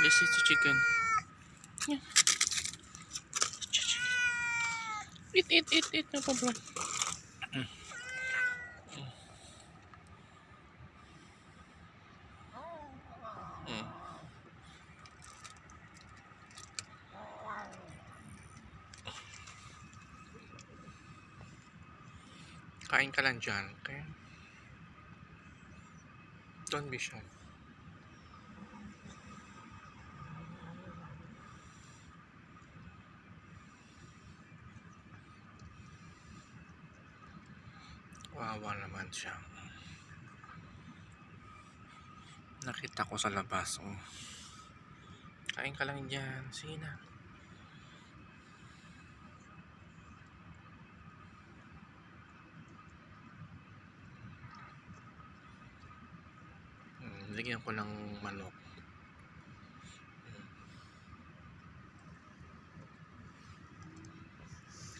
This is the chicken. Yeah. Eat. No problem. Mm. Kain ka lang dyan, okay? Don't be shy. Wawa naman siya. Nakita ko sa labas. Oh. Kain ka lang dyan. Sige na. Lagyan ko ng manok.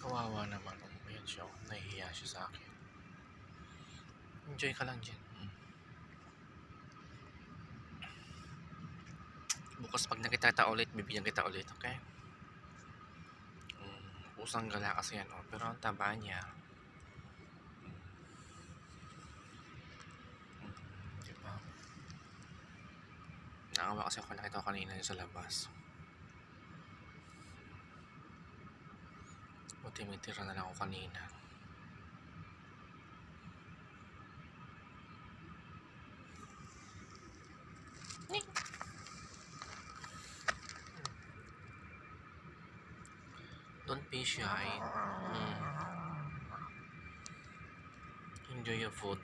Kawawa naman. Ayan siya. Nahihiya siya sa akin. Enjoy ka lang dyan. Bukas pag nakita kita ulit, bibigyan kita ulit, okay? Pusang gala kasi yan, oh. Pero ang taba niya. Diba? Nakawa kasi ako, nakita ko kanina sa labas. Buti may tira na lang ako kanina. Don't be shy. Enjoy your food.